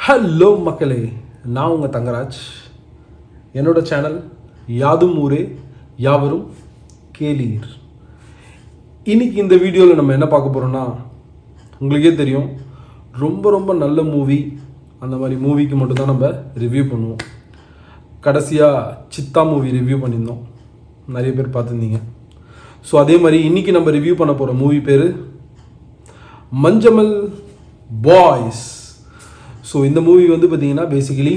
Hello மக்களே, நான் உங்கள் தங்கராஜ். என்னோடய சேனல் யாதும் ஊரே யாவரும் கேளீர். இன்றைக்கி இந்த வீடியோவில் நம்ம என்ன பார்க்க போகிறோன்னா, உங்களுக்கே தெரியும், ரொம்ப ரொம்ப நல்ல மூவி. அந்த மாதிரி மூவிக்கு மட்டும்தான் நம்ம ரிவ்யூ பண்ணுவோம். கடைசியாக சித்தா மூவி ரிவ்யூ பண்ணியிருந்தோம், நிறைய பேர் பார்த்துருந்தீங்க. ஸோ அதே மாதிரி இன்றைக்கி நம்ம ரிவ்யூ பண்ண போகிற மூவி பேர் மஞ்சமல் பாய்ஸ். ஸோ இந்த மூவி வந்து பார்த்திங்கன்னா பேசிக்கலி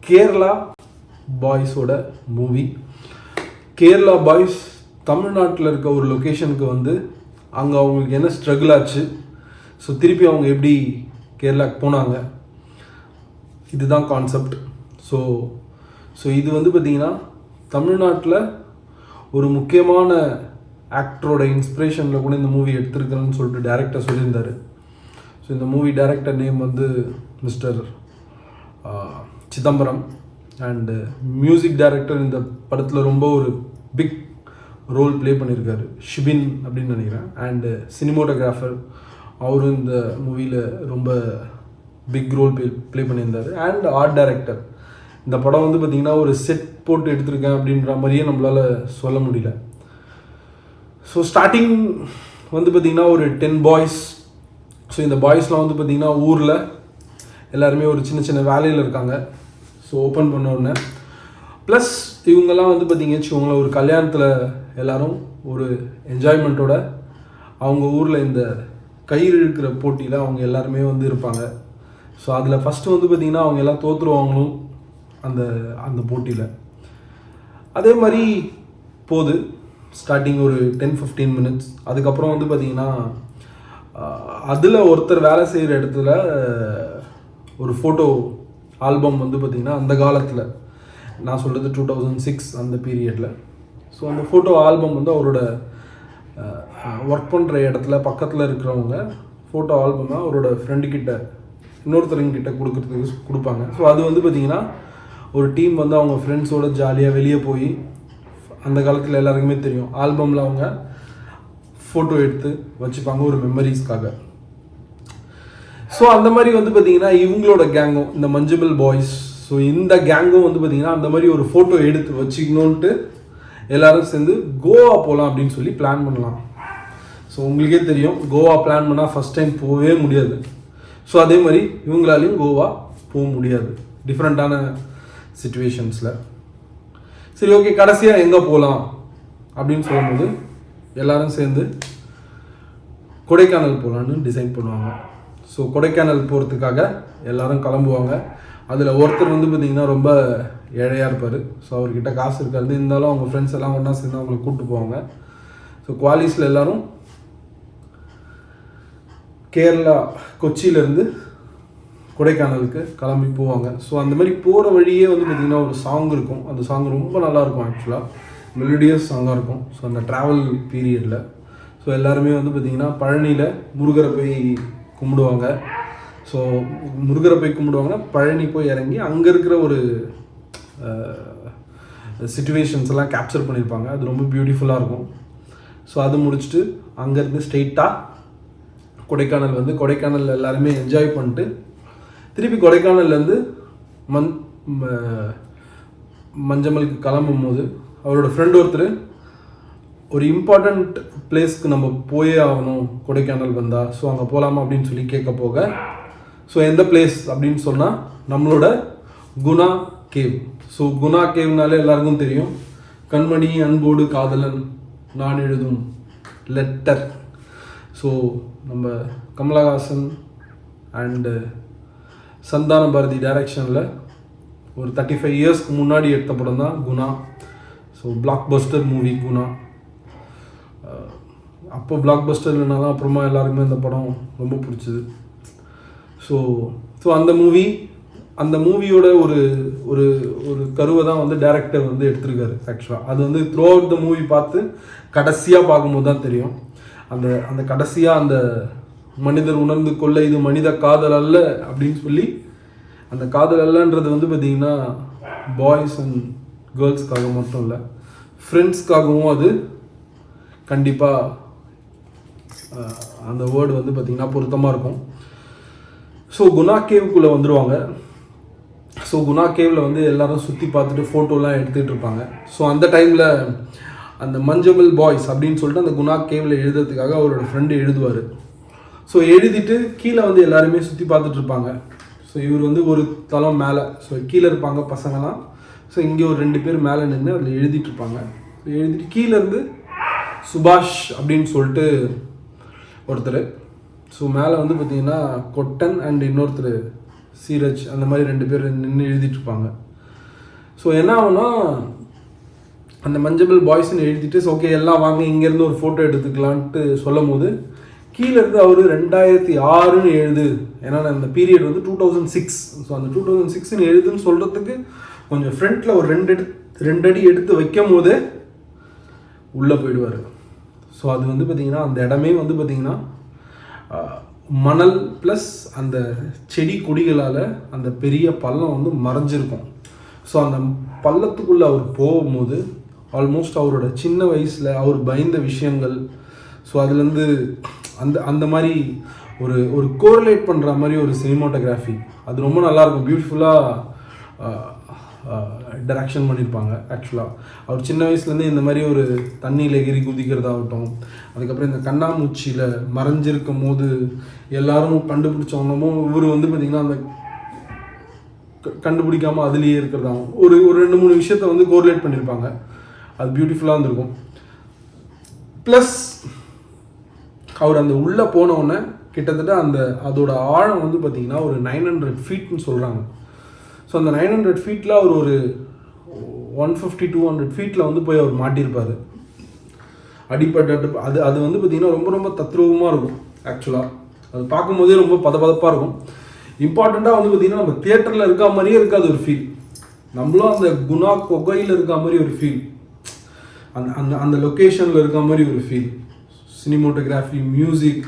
கேரளா பாய்ஸோட மூவி. கேரளா பாய்ஸ் தமிழ்நாட்டில் இருக்க ஒரு லொக்கேஷனுக்கு வந்து அங்கே அவங்களுக்கு என்ன ஸ்ட்ரகிள் ஆச்சு, ஸோ திருப்பி அவங்க எப்படி கேரளாவுக்கு போனாங்க, இதுதான் கான்செப்ட். ஸோ இது வந்து பார்த்திங்கன்னா தமிழ்நாட்டில் ஒரு முக்கியமான ஆக்டரோட இன்ஸ்பிரேஷனில் கூட இந்த மூவி எடுத்திருக்கிறேன்னு சொல்லிட்டு டேரக்டர் சொல்லியிருந்தார். ஸோ இந்த மூவி டைரக்டர் நேம் வந்து mister Chidambaram. And music director இந்த படத்தில் ரொம்ப ஒரு பிக் ரோல் ப்ளே பண்ணியிருக்காரு, ஷிபின் அப்படின்னு நினைக்கிறேன். அண்டு சினிமோட்டோகிராஃபர், அவரும் இந்த மூவியில் ரொம்ப பிக் ரோல் ப்ளே பண்ணியிருந்தார். And art director. இந்த படம் வந்து பார்த்திங்கன்னா ஒரு செட் போட்டு எடுத்திருக்கேன் அப்படின்ற மாதிரியே நம்மளால் சொல்ல முடியல. ஸோ ஸ்டார்டிங் வந்து பார்த்திங்கன்னா ஒரு 10 பாய்ஸ். ஸோ இந்த பாய்ஸ்லாம் வந்து பார்த்திங்கன்னா ஊரில் எல்லாருமே ஒரு சின்ன சின்ன வேலையில் இருக்காங்க. ஸோ ஓப்பன் பண்ண உடனே ப்ளஸ் இவங்கெல்லாம் வந்து பார்த்திங்க வச்சுக்கோங்களேன், ஒரு கல்யாணத்தில் எல்லோரும் ஒரு என்ஜாய்மெண்ட்டோட அவங்க ஊரில் இந்த கயிறு இழுக்கிற போட்டியில் அவங்க எல்லாருமே வந்து இருப்பாங்க. ஸோ அதில் ஃபஸ்ட்டு வந்து பார்த்திங்கன்னா அவங்க எல்லாம் தோற்றுருவாங்களும் அந்த அந்த போட்டியில். அதே மாதிரி போகுது ஸ்டார்டிங் ஒரு 10-15 மினிட்ஸ். அதுக்கப்புறம் வந்து பார்த்திங்கன்னா அதில் ஒருத்தர் வேலை செய்கிற இடத்துல ஒரு ஃபோட்டோ ஆல்பம் வந்து பார்த்திங்கன்னா அந்த காலத்தில், நான் சொல்கிறது 2006 அந்த பீரியடில். ஸோ அந்த ஃபோட்டோ ஆல்பம் வந்து அவரோட ஒர்க் பண்ணுற இடத்துல பக்கத்தில் இருக்கிறவங்க ஃபோட்டோ ஆல்பமாக அவரோட ஃப்ரெண்டுக்கிட்ட இன்னொருத்தருங்கிட்ட கொடுப்பாங்க. ஸோ அது வந்து பார்த்திங்கன்னா ஒரு டீம் வந்து அவங்க ஃப்ரெண்ட்ஸோடு ஜாலியாக வெளியே போய், அந்த காலத்தில் எல்லாருக்குமே தெரியும், ஆல்பமில் அவங்க ஃபோட்டோ எடுத்து வச்சுப்பாங்க ஒரு மெமரிஸ்க்காக. ஸோ அந்த மாதிரி வந்து பார்த்திங்கன்னா இவங்களோட கேங்கும், இந்த மஞ்சமல் பாய்ஸ், ஸோ இந்த கேங்கும் வந்து பார்த்திங்கன்னா அந்த மாதிரி ஒரு ஃபோட்டோ எடுத்து வச்சுக்கணுன்ட்டு எல்லோரும் சேர்ந்து கோவா போகலாம் அப்படின்னு சொல்லி பிளான் பண்ணலாம். ஸோ உங்களுக்கே தெரியும், கோவா பிளான் பண்ணால் ஃபஸ்ட் டைம் போகவே முடியாது. ஸோ அதே மாதிரி இவங்களாலையும் கோவா போக முடியாது, டிஃப்ரெண்ட்டான சிச்சுவேஷன்ஸில். சரி, ஓகே, கடைசியாக எங்கே போகலாம் அப்படின்னு சொல்லும்போது எல்லோரும் சேர்ந்து கொடைக்கானல் போகலான்னு டிசைட் பண்ணுவாங்க. ஸோ கொடைக்கானல் போகிறதுக்காக எல்லோரும் கிளம்புவாங்க. அதில் ஒருத்தர் வந்து பார்த்திங்கன்னா ரொம்ப ஏழையாக இருப்பார். ஸோ அவர்கிட்ட காசு இருக்காது, இருந்தாலும் அவங்க ஃப்ரெண்ட்ஸ் எல்லாம் ஒன்றா சேர்ந்து அவங்களை கூப்பிட்டு போவாங்க. ஸோ குவாலிஸில் எல்லோரும் கேரளா கொச்சியிலேருந்து கொடைக்கானலுக்கு கிளம்பி போவாங்க. ஸோ அந்த மாதிரி போகிற வழியே வந்து பார்த்திங்கன்னா ஒரு சாங் இருக்கும். அந்த சாங் ரொம்ப நல்லாயிருக்கும், ஆக்சுவலாக மெலோடியஸ் சாங்காக இருக்கும். ஸோ அந்த ட்ராவல் பீரியடில் ஸோ எல்லாருமே வந்து பார்த்திங்கன்னா பழனியில் முருகரை போய் கும்பிடுவாங்க. ஸோ முருகரை போய் கும்பிடுவாங்கன்னா பழனி போய் இறங்கி அங்கே இருக்கிற ஒரு சிச்சுவேஷன்ஸ் எல்லாம் கேப்சர் பண்ணியிருப்பாங்க. அது ரொம்ப பியூட்டிஃபுல்லாக இருக்கும். ஸோ அது முடிச்சுட்டு அங்கேருந்து ஸ்ட்ரெயிட்டாக கொடைக்கானல் வந்து கொடைக்கானலில் எல்லாருமே என்ஜாய் பண்ணிட்டு திருப்பி கொடைக்கானல்லேருந்து மஞ்சமலுக்கு கிளம்பும் போது அவரோட ஃப்ரெண்ட் ஒருத்தர் ஒரு இம்பார்ட்டண்ட் பிளேஸ்க்கு நம்ம போயே ஆகணும் கொடைக்கானல் வந்தால், ஸோ அங்கே போகலாமா அப்படின்னு சொல்லி கேட்க போக, ஸோ எந்த பிளேஸ் அப்படின்னு சொன்னால் நம்மளோட குணா கேவ். ஸோ குணா கேவ்னாலே எல்லாருக்கும் தெரியும், கண்மணி அன்போடு காதலன் நான் எழுதும் லெட்டர். ஸோ நம்ம கமலஹாசன் அண்டு சந்தான பாரதி டைரக்ஷனில் ஒரு 35 இயர்ஸ்க்கு முன்னாடி எடுத்த படம் தான் Guna. So black Bastar movie Guna. அப்போ பிளாக் பஸ்டர் இல்லைனாலும் அப்புறமா எல்லாருக்குமே இந்த படம் ரொம்ப பிடிச்சிது. ஸோ அந்த மூவியோட ஒரு ஒரு ஒரு கருவை தான் வந்து டைரக்டர் வந்து எடுத்திருக்காரு. ஆக்சுவலாக அது வந்து த்ரூ அவுட் த மூவி பார்த்து கடைசியாக பார்க்கும்போது தான் தெரியும். அந்த கடைசியாக அந்த மனிதர் உணர்ந்து கொள்ள இது மனித காதல் அல்ல அப்படின்னு சொல்லி, அந்த காதல் அல்லன்றது வந்து பார்த்திங்கன்னா பாய்ஸ் அண்ட் கேர்ள்ஸ்க்காக மட்டும் இல்லை, ஃப்ரெண்ட்ஸ்க்காகவும் அது கண்டிப்பாக அந்த வேர்டு வந்து பார்த்திங்கன்னா பொருத்தமாக இருக்கும். ஸோ குணா கேவுக்குள்ளே வந்துடுவாங்க. ஸோ குணா கேவில் வந்து எல்லாரும் சுற்றி பார்த்துட்டு ஃபோட்டோலாம் எடுத்துகிட்டு இருப்பாங்க. ஸோ அந்த டைமில் அந்த மஞ்சபிள் பாய்ஸ் அப்படின்னு சொல்லிட்டு அந்த குணா கேவில் எழுதுறதுக்காக அவரோட ஃப்ரெண்டு எழுதுவார். ஸோ எழுதிட்டு கீழே வந்து எல்லாருமே சுற்றி பார்த்துட்டு இருப்பாங்க. ஸோ இவர் வந்து ஒரு தளம் மேலே, ஸோ கீழே இருப்பாங்க பசங்களாம். ஸோ இங்கே ஒரு 2 பேர் மேலே நின்று அதில் எழுதிட்டு இருப்பாங்க. எழுதிட்டு கீழேருந்து சுபாஷ் அப்படின்னு சொல்லிட்டு ஒருத்தர், ஸோ மேலே வந்து பார்த்திங்கன்னா கொட்டன் அண்ட் இன்னொருத்தர் சீரஜ், அந்த மாதிரி 2 பேர் நின்று எழுதிட்டுருப்பாங்க. ஸோ என்ன ஆகுனா அந்த மஞ்சபிள் பாய்ஸ்ன்னு எழுதிட்டு ஸோ ஓகே எல்லாம் வாங்க இங்கேருந்து ஒரு ஃபோட்டோ எடுத்துக்கலான்ட்டு சொல்லும் போது கீழேருந்து அவர் 2006ன்னு எழுது. ஏன்னா அந்த பீரியட் வந்து 2006. ஸோ அந்த 2006ன்னு எழுதுன்னு சொல்கிறதுக்கு கொஞ்சம் ஃப்ரண்ட்டில் ஒரு 2 அடி எடுத்து வைக்கும் போதே உள்ளே போயிடுவார். ஸோ அது வந்து பார்த்திங்கன்னா அந்த இடமே வந்து பார்த்திங்கன்னா மணல் ப்ளஸ் அந்த செடி கொடிகளால் அந்த பெரிய பள்ளம் வந்து மறைஞ்சிருக்கும். ஸோ அந்த பள்ளத்துக்குள்ளே அவர் போகும்போது ஆல்மோஸ்ட் அவரோட சின்ன வயசில் அவர் பயந்த விஷயங்கள், ஸோ அதுலேருந்து அந்த அந்த மாதிரி ஒரு கோரிலேட் பண்ணுற மாதிரி ஒரு சினிமாட்டோகிராஃபி, அது ரொம்ப நல்லாயிருக்கும். பியூட்டிஃபுல்லாக டைரக்ஷன் பண்ணியிருப்பாங்க. ஆக்சுவலாக அவர் சின்ன வயசுலேருந்து இந்த மாதிரி ஒரு தண்ணியில் எகிரி குதிக்கிறதாகட்டும், அதுக்கப்புறம் இந்த கண்ணாமூச்சியில் மறைஞ்சிருக்கும் போது எல்லாரும் கண்டுபிடிச்சவனமும் இவர் வந்து பார்த்திங்கன்னா அந்த கண்டுபிடிக்காமல் அதுலேயே இருக்கிறதாகும் ஒரு 2-3 விஷயத்தை வந்து கோரிலேட் பண்ணியிருப்பாங்க. அது பியூட்டிஃபுல்லாக இருந்திருக்கும். ப்ளஸ் அவர் அந்த உள்ளே போனவுடனே கிட்டத்தட்ட அதோட ஆழம் வந்து பார்த்திங்கன்னா ஒரு 900 ஃபீட்னு சொல்கிறாங்க. ஸோ அந்த 900 ஃபீட்டில் அவர் ஒரு 150-200 ஃபீட்டில் வந்து போய் அவர் மாட்டியிருப்பார் அடிப்பட்டு. அது வந்து பார்த்திங்கன்னா ரொம்ப ரொம்ப தத்ரூபமாக இருக்கும். ஆக்சுவலாக அது பார்க்கும்போதே ரொம்ப பதப்பதப்பாக இருக்கும். இம்பார்ட்டண்ட்டாக வந்து பார்த்திங்கன்னா நம்ம தியேட்டரில் இருக்கா மாதிரியே இருக்காது ஒரு ஃபீல். நம்மளும் அந்த குணா கொகையில் இருக்கா மாதிரி ஒரு ஃபீல், அந்த லொக்கேஷனில் இருக்க மாதிரி ஒரு ஃபீல். சினிமோட்டோகிராஃபி, மியூசிக்,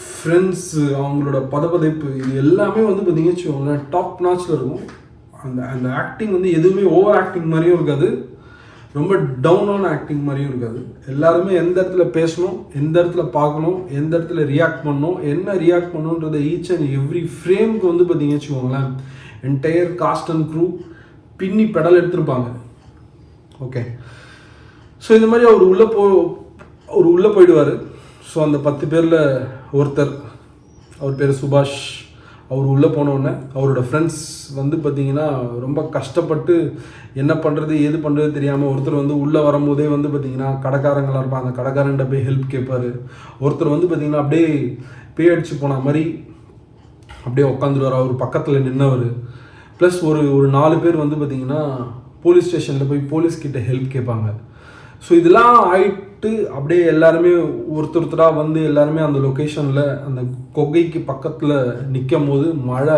ஃப்ரெண்ட்ஸு, அவங்களோட பதப்பதைப்பு, இது எல்லாமே வந்து பார்த்திங்கன்னு வச்சுக்கோங்களேன் டாப் நாச்சில் இருக்கும். அந்த ஆக்டிங் வந்து எதுவுமே ஓவர் ஆக்டிங் மாதிரியும் இருக்காது, ரொம்ப டவுனான ஆக்டிங் மாதிரியும் இருக்காது. எல்லாருமே எந்த இடத்துல பேசணும், எந்த இடத்துல பார்க்கணும், எந்த இடத்துல ரியாக்ட் பண்ணணும், என்ன ரியாக்ட் பண்ணணுன்றதை ஈச் அண்ட் எவ்ரி ஃப்ரேமுக்கு வந்து பார்த்திங்கன்னு வச்சுக்கோங்களேன் என்டையர் காஸ்ட் அண்ட் க்ரூ பின்னி பெடல் எடுத்திருப்பாங்க. ஓகே, ஸோ இந்த மாதிரி அவர் உள்ளே போயிடுவார். ஸோ அந்த 10 பேரில் ஒருத்தர், அவர் பேர் சுபாஷ். அவர் உள்ளே போனோடனே அவரோட ஃப்ரெண்ட்ஸ் வந்து பார்த்திங்கன்னா ரொம்ப கஷ்டப்பட்டு என்ன பண்ணுறது ஏது பண்ணுறது தெரியாமல், ஒருத்தர் வந்து உள்ளே வரும்போதே வந்து பார்த்திங்கன்னா கடைக்காரங்களாக இருப்பாங்க, அந்த கடைக்காரன்ட்ட போய் ஹெல்ப் கேட்பார். ஒருத்தர் வந்து பார்த்திங்கன்னா அப்படியே பேய் அடிச்சு போன மாதிரி அப்படியே உட்காந்துருவார், அவர் பக்கத்தில் நின்றவர். ப்ளஸ் ஒரு 4 பேர் வந்து பார்த்திங்கன்னா போலீஸ் ஸ்டேஷனில் போய் போலீஸ்கிட்ட ஹெல்ப் கேட்பாங்க. ஸோ இதெல்லாம் ஆயிட்டு அப்படியே எல்லாருமே ஒருத்தராக வந்து எல்லாருமே அந்த லொக்கேஷனில் அந்த கொகைக்கு பக்கத்தில் நிற்கும் போது மழை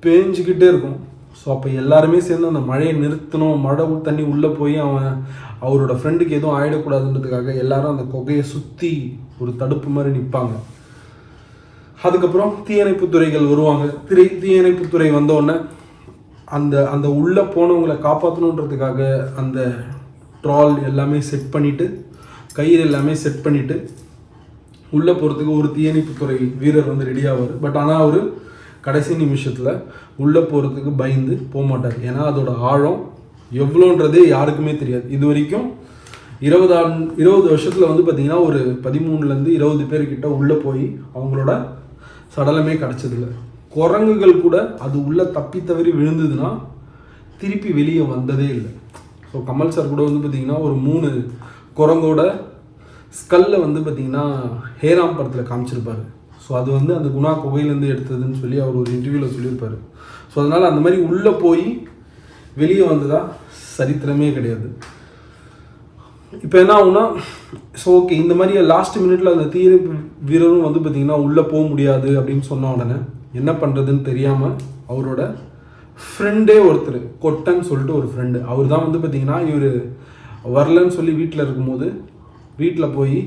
பேஞ்சிக்கிட்டே இருக்கும். ஸோ அப்போ எல்லாருமே சேர்ந்து அந்த மழையை நிறுத்தணும், மழை தண்ணி உள்ளே போய் அவரோட ஃப்ரெண்டுக்கு எதுவும் ஆகிடக்கூடாதுன்றதுக்காக எல்லாரும் அந்த கொகையை சுற்றி ஒரு தடுப்பு மாதிரி நிற்பாங்க. அதுக்கப்புறம் தீயணைப்புத்துறைகள் வருவாங்க. தீயணைப்புத்துறை வந்தோடனே அந்த உள்ளே போனவங்களை காப்பாற்றணுன்றதுக்காக அந்த ட்ரால் எல்லாமே செட் பண்ணிவிட்டு, கயிறு எல்லாமே செட் பண்ணிவிட்டு உள்ளே போகிறதுக்கு ஒரு தீயணைப்புத்துறை வீரர் வந்து ரெடி ஆவார். பட் ஆனால் அவர் கடைசி நிமிஷத்தில் உள்ளே போகிறதுக்கு பயந்து போக மாட்டார். ஏன்னா அதோட ஆழம் எவ்வளோன்றதே யாருக்குமே தெரியாது. இது வரைக்கும் 20 வருஷத்தில் வந்து பார்த்திங்கன்னா ஒரு 13-20 பேர்கிட்ட உள்ளே போய் அவங்களோட சடலமே கிடச்சதில்லை. குரங்குகள் கூட அது உள்ளே தப்பி தவறி விழுந்ததுன்னா திருப்பி வெளியே வந்ததே இல்லை. ஸோ கமல் சார் கூட வந்து பார்த்திங்கன்னா ஒரு 3 குரங்கோட ஸ்கல்லை வந்து பார்த்திங்கன்னா ஹேராம் படத்தில் காமிச்சிருப்பார். ஸோ அது வந்து அந்த குணா குகையிலேருந்து எடுத்ததுன்னு சொல்லி அவர் ஒரு இன்டர்வியூவில் சொல்லியிருப்பார். ஸோ அதனால் அந்த மாதிரி உள்ளே போய் வெளியே வந்ததா சரித்திரமே கிடையாது. இப்போ என்ன ஆகுனா, ஸோ ஓகே இந்த மாதிரி லாஸ்ட் மினிட்ல அந்த தீயணைப்பு வீரரும் வந்து பார்த்திங்கன்னா உள்ளே போக முடியாது அப்படின்னு சொன்ன உடனே என்ன பண்ணுறதுன்னு தெரியாமல் அவரோட ஃப்ரெண்டே ஒருத்தர், கொட்டன் சொல்லிட்டு ஒரு ஃப்ரெண்டு, அவர் தான் வந்து பார்த்திங்கன்னா இவர் வரலன்னு சொல்லி வீட்டில் இருக்கும்போது வீட்டில் போய்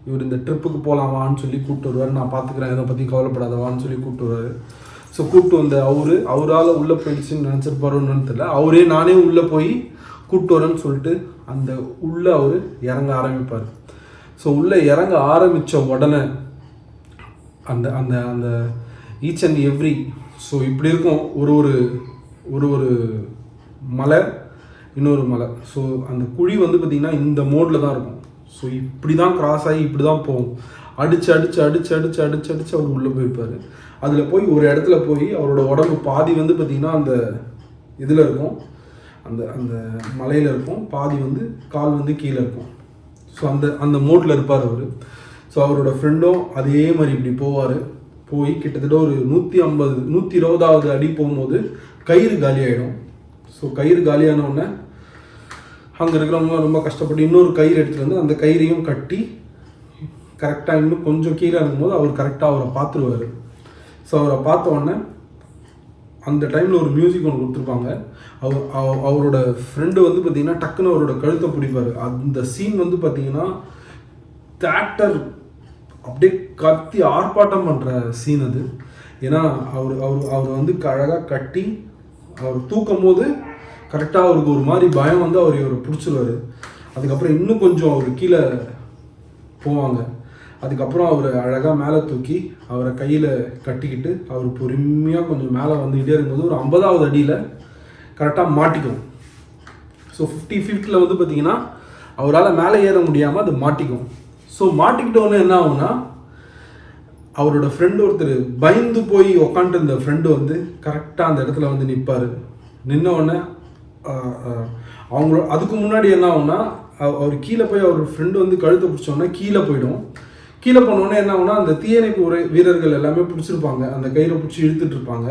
இவர் இந்த ட்ரிப்புக்கு போகலாம் வான்னு சொல்லி கூப்பிட்டு வருவார். நான் பார்த்துக்கிறேன், இதை பற்றி கவலைப்படாதவான்னு சொல்லி கூப்பிட்டு வருவார். ஸோ கூப்பிட்டு வந்த அவரால் உள்ளே போயிடுச்சுன்னு நினச்சிருப்பாருன்னு தெரியல, அவரே நானே உள்ளே போய் கூப்பிட்டு வரேன்னு சொல்லிட்டு அந்த உள்ளே அவர் இறங்க ஆரம்பிப்பார். ஸோ உள்ளே இறங்க ஆரம்பித்த உடனே அந்த அந்த அந்த ஈச் அண்ட் எவ்ரி. ஸோ இப்படி இருக்கும் ஒரு ஒரு ஒரு ஒரு மலை இன்னொரு மலை. ஸோ அந்த குழி வந்து பார்த்திங்கன்னா இந்த மோடில் தான் இருக்கும். ஸோ இப்படி தான் கிராஸ் ஆகி இப்படி தான் போகும். அடித்து அடித்து அடித்து அடித்து அடித்து அடித்து அவர் உள்ளே போயிருப்பார். அதில் போய் ஒரு இடத்துல போய் அவரோட உடம்பு பாதி வந்து பார்த்திங்கன்னா அந்த இதில் இருக்கும், அந்த அந்த மலையில் இருக்கும், பாதி வந்து கால் வந்து கீழே இருக்கும். ஸோ அந்த அந்த மோட்டில் இருப்பார் அவர். ஸோ அவரோட ஃப்ரெண்டும் அதே மாதிரி இப்படி போவார். போய் கிட்டத்தட்ட ஒரு 120வது அடி போகும்போது கயிறு காலியாகிடும். ஸோ கயிறு காலியானவுடனே அங்கே இருக்கிறவங்களாம் ரொம்ப கஷ்டப்பட்டு இன்னொரு கயிறு எடுத்துகிட்டு வந்து அந்த கயிறையும் கட்டி கரெக்டாக இன்னும் கொஞ்சம் கீழே இருக்கும்போது அவர் கரெக்டாக அவரை பார்த்துருவார். ஸோ அவரை பார்த்த உடனே அந்த டைமில் ஒரு மியூசிக் ஒன்று கொடுத்துருப்பாங்க. அவரோட ஃப்ரெண்டு வந்து பார்த்திங்கன்னா டக்குன்னு அவரோட கழுத்தை பிடிப்பார். அந்த சீன் வந்து பார்த்திங்கன்னா தேட்டர் அப்படியே கத்தி ஆர்ப்பாட்டம் பண்ணுற சீன் அது. ஏன்னா அவர் அவர் அவர் வந்து அழகாக கட்டி அவர் தூக்கும் போது கரெக்டாக அவருக்கு ஒரு மாதிரி பயம் வந்து அவரை பிடிச்சிருவார். அதுக்கப்புறம் இன்னும் கொஞ்சம் அவர் கீழே போவாங்க. அதுக்கப்புறம் அவர் அழகாக மேலே தூக்கி அவரை கையில் கட்டிக்கிட்டு அவர் பொறுமையாக கொஞ்சம் மேலே வந்துக்கிட்டே இருக்கும்போது ஒரு 50வது அடியில் கரெக்டாக மாட்டிக்கும். ஸோ 50 ஃபீட்டில் வந்து பார்த்திங்கன்னா அவரால் மேலே ஏற முடியாமல் அது மாட்டிக்கும். ஸோ மாட்டிக்கிட்டோன்னே என்ன ஆகும்னா அவரோட ஃப்ரெண்டு ஒருத்தர் பயந்து போய் உக்காந்துருந்த ஃப்ரெண்டு வந்து கரெக்டாக அந்த இடத்துல வந்து நிற்பார். நின்னோடனே அவங்களோட அதுக்கு முன்னாடி என்ன ஆகும்னா அவர் கீழே போய் அவர் ஃப்ரெண்டு வந்து கழுத்தை பிடிச்சோன்னா கீழே போயிடும். கீழே போனோடனே என்ன ஆகுனா அந்த தீயணைப்பு வீரர்கள் எல்லாமே பிடிச்சிருப்பாங்க, அந்த கயிறை பிடிச்சி இழுத்துட்டு இருப்பாங்க.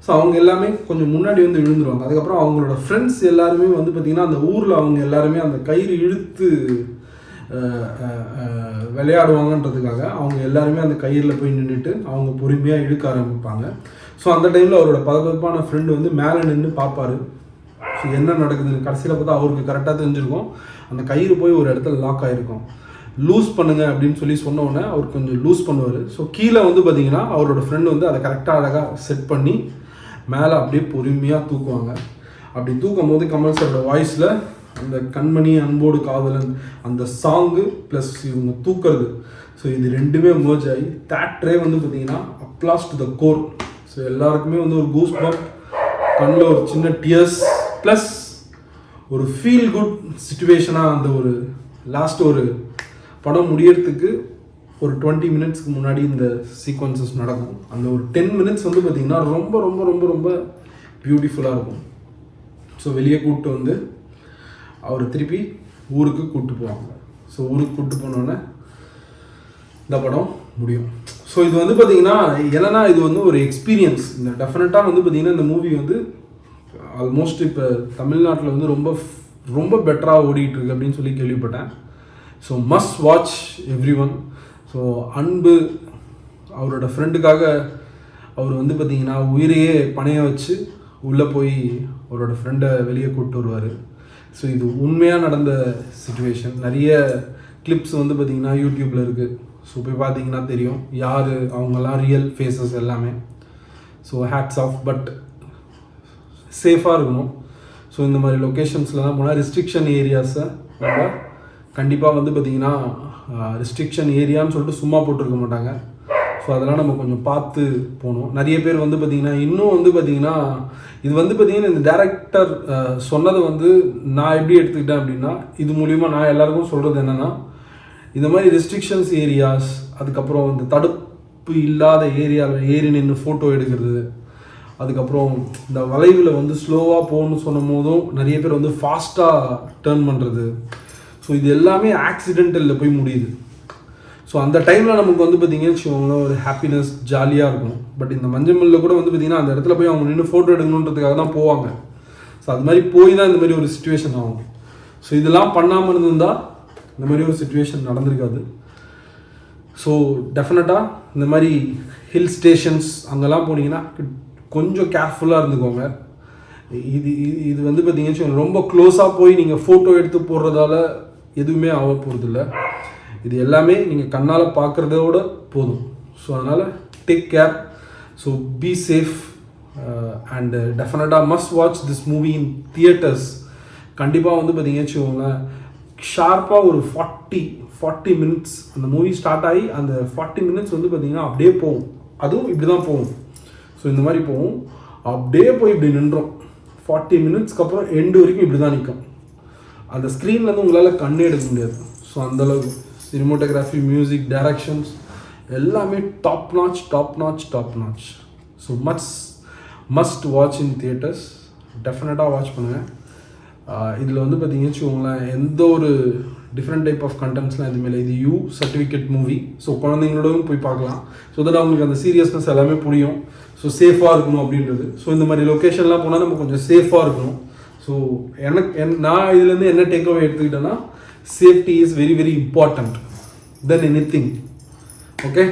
ஸோ அவங்க எல்லாமே கொஞ்சம் முன்னாடி வந்து விழுந்துருவாங்க. அதுக்கப்புறம் அவங்களோட ஃப்ரெண்ட்ஸ் எல்லாருமே வந்து பார்த்திங்கன்னா அந்த ஊரில் அவங்க எல்லாருமே அந்த கயிறு இழுத்து விளையாடுவாங்கன்றதுக்காக அவங்க எல்லாருமே அந்த கயிறில் போய் நின்றுட்டு அவங்க பொறுமையாக இழுக்க ஆரம்பிப்பாங்க. ஸோ அந்த டைமில் அவரோட பதப்பதப்பான ஃப்ரெண்டு வந்து மேலே நின்று பார்ப்பார். ஸோ என்ன நடக்குதுன்னு கடைசியில் பார்த்தா அவருக்கு கரெக்டாக தெரிஞ்சிருக்கும் அந்த கயிறு போய் ஒரு இடத்துல லாக் ஆகிருக்கும். லூஸ் பண்ணுங்க அப்படின்னு சொல்லி சொன்னோடனே அவர் கொஞ்சம் லூஸ் பண்ணுவார். ஸோ கீழே வந்து பார்த்திங்கன்னா அவரோட ஃப்ரெண்டு வந்து அதை கரெக்டாக அழகாக செட் பண்ணி மேலே அப்படியே பொறுமையாக தூக்குவாங்க. அப்படி தூக்கும் போது கமல் சாரோட வாய்ஸில் அந்த கண்மணி அன்போடு காதலன் அந்த சாங்கு ப்ளஸ் இவங்க தூக்குறது, ஸோ இது ரெண்டுமே மர்ஜ் ஆகி தேட்டரே வந்து பார்த்திங்கன்னா applause to the core. So எல்லாருக்குமே வந்து ஒரு கூஸ் பம்ப், கண்ணில் ஒரு சின்ன டியர்ஸ் ப்ளஸ் ஒரு ஃபீல் குட் சிச்சுவேஷனாக அந்த ஒரு லாஸ்ட் ஒரு படம் முடியறதுக்கு ஒரு 20 மினிட்ஸ்க்கு முன்னாடி இந்த சீக்வன்சஸ் நடக்கும். அந்த ஒரு 10 மினிட்ஸ் வந்து பார்த்திங்கன்னா ரொம்ப ரொம்ப ரொம்ப ரொம்ப பியூட்டிஃபுல்லாக இருக்கும். ஸோ வெளியே கூப்பிட்டு வந்து அவர் திருப்பி ஊருக்கு கூப்பிட்டு போவாங்க. ஸோ ஊருக்கு கூப்பிட்டு போனோடனே இந்த படம் முடியும். ஸோ இது வந்து பார்த்திங்கன்னா என்னென்னா இது வந்து ஒரு எக்ஸ்பீரியன்ஸ். இந்த டெஃபினட்டாக வந்து பார்த்திங்கன்னா இந்த மூவி வந்து ஆல்மோஸ்ட் இப்போ தமிழ்நாட்டில் வந்து ரொம்ப ரொம்ப பெட்டராக ஓடிட்டுருக்கு அப்படின்னு சொல்லி கேள்விப்பட்டேன். So must watch every one. So அன்பு அவரோட ஃப்ரெண்டுக்காக அவர் வந்து பார்த்திங்கன்னா உயிரையே பணைய வச்சு உள்ளே போய் அவரோட ஃப்ரெண்டை வெளியே கூப்பிட்டு வருவார். ஸோ இது உண்மையாக நடந்த சிச்சுவேஷன். நிறைய கிளிப்ஸ் வந்து பார்த்திங்கன்னா யூடியூப்பில் இருக்குது. ஸோ போய் பார்த்தீங்கன்னா தெரியும் யார் அவங்கெல்லாம் ரியல் ஃபேஸஸ் எல்லாமே. So hats off. பட் சேஃபாக இருக்கணும். ஸோ இந்த மாதிரி லொக்கேஷன்ஸ்லாம் போனால் ரெஸ்ட்ரிக்ஷன் ஏரியாஸை நம்ம கண்டிப்பாக வந்து பார்த்திங்கன்னா ரெஸ்ட்ரிக்ஷன் ஏரியான்னு சொல்லிட்டு சும்மா போட்டிருக்க மாட்டாங்க. ஸோ அதெல்லாம் நம்ம கொஞ்சம் பார்த்து போகணும். நிறைய பேர் வந்து பார்த்திங்கன்னா இன்னும் வந்து பார்த்திங்கன்னா இது வந்து பார்த்திங்கன்னா இந்த டைரக்டர் சொன்னதை வந்து நான் எப்படி எடுத்துக்கிட்டேன் அப்படின்னா இது மூலிமா நான் எல்லாருக்கும் சொல்கிறது என்னென்னா இந்த மாதிரி ரெஸ்ட்ரிக்ஷன்ஸ் ஏரியாஸ், அதுக்கப்புறம் இந்த தடுப்பு இல்லாத ஏரியாவில் ஏறி நின்று ஃபோட்டோ எடுக்கிறது, அதுக்கப்புறம் இந்த வளைவில் வந்து ஸ்லோவாக போகணும்னு சொன்னும் போதும் நிறைய பேர் வந்து ஃபாஸ்ட்டாக டேர்ன் பண்ணுறது. ஸோ இது எல்லாமே ஆக்சிடென்டலில் போய் முடியுது. ஸோ அந்த டைமில் நமக்கு வந்து பார்த்திங்கன்னு வச்சுக்கோங்களேன் ஒரு ஹாப்பினஸ் ஜாலியாக இருக்கும். பட் இந்த மஞ்சள் கூட வந்து பார்த்திங்கன்னா அந்த இடத்துல போய் அவங்க நின்று ஃபோட்டோ எடுக்கணுன்றதுக்காக தான் போவாங்க. ஸோ அது மாதிரி போய் தான் இந்த மாதிரி ஒரு சுச்சுவேஷன் ஆகும். ஸோ இதெல்லாம் பண்ணாமல் இருந்திருந்தால் இந்த மாதிரி ஒரு சுச்சுவேஷன் நடந்திருக்காது. ஸோ டெஃபினட்டாக இந்த மாதிரி ஹில் ஸ்டேஷன்ஸ் அங்கெல்லாம் போனீங்கன்னா கொஞ்சம் கேர்ஃபுல்லாக இருந்துக்கோங்க. இது வந்து பார்த்திங்கன்னு ரொம்ப க்ளோஸாக போய் நீங்கள் ஃபோட்டோ எடுத்து போடுறதால எதுவுமே ஆக போகிறதில்ல. இது எல்லாமே நீங்கள் கண்ணால் பார்க்குறதோட போதும். ஸோ அதனால் take care. So be safe and டெஃபினட்டாக must watch this movie in theatres. கண்டிப்பாக வந்து பார்த்திங்கன்னு வச்சுக்கோங்களேன் ஷார்ப்பாக ஒரு 40 மினிட்ஸ் அந்த மூவி ஸ்டார்ட் ஆகி அந்த 40 மினிட்ஸ் வந்து பார்த்திங்கன்னா அப்படியே போகும். அதுவும் இப்படி தான் போகும். ஸோ இந்த மாதிரி போகும், அப்படியே போய் இப்படி நின்றோம். 40 மினிட்ஸ்க்கு அப்புறம் எண்டு வரைக்கும் இப்படி தான் நிற்கும். அந்த ஸ்க்ரீன்லேருந்து உங்களால் கண்ணே எடுக்க முடியாது. ஸோ அந்தளவுக்கு சினிமோட்டோகிராஃபி, மியூசிக், டைரக்ஷன்ஸ் எல்லாமே top notch. So must watch in theatres. டெஃபினட்டாக வாட்ச் பண்ணுங்கள். இதில் வந்து பார்த்தீங்கன்னு வச்சுக்கோங்களேன், எந்த ஒரு டிஃப்ரெண்ட் டைப் ஆஃப் கண்டென்ட்ஸ்லாம் எதுவுமே இல்லை. இது யூ சர்டிஃபிகேட் மூவி. ஸோ குழந்தைங்களோடவும் போய் பார்க்கலாம். ஸோ தட் அவங்களுக்கு அந்த சீரியஸ்னஸ் எல்லாமே புரியும். ஸோ சேஃபாக இருக்கணும் அப்படின்றது. ஸோ இந்த மாதிரி லொக்கேஷன்லாம் போனால் நம்ம கொஞ்சம் சேஃபாக இருக்கணும். ஸோ நான் இதுலேருந்து என்ன டேக்அவே எடுத்துக்கிட்டேன்னா, safety is very very important then anything. Okay,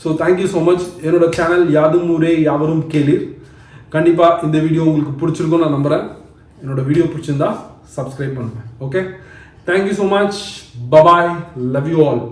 so thank you so much. என்னோட சேனல் யாதும் ஊரே யாவரும் கேளீர். கண்டிப்பாக இந்த வீடியோ உங்களுக்கு பிடிச்சிருக்கும்னு நான் நம்புகிறேன். என்னோட வீடியோ பிடிச்சிருந்தா சப்ஸ்கிரைப் பண்ணுங்கள். Okay, thank you so much. Bye bye, love you all.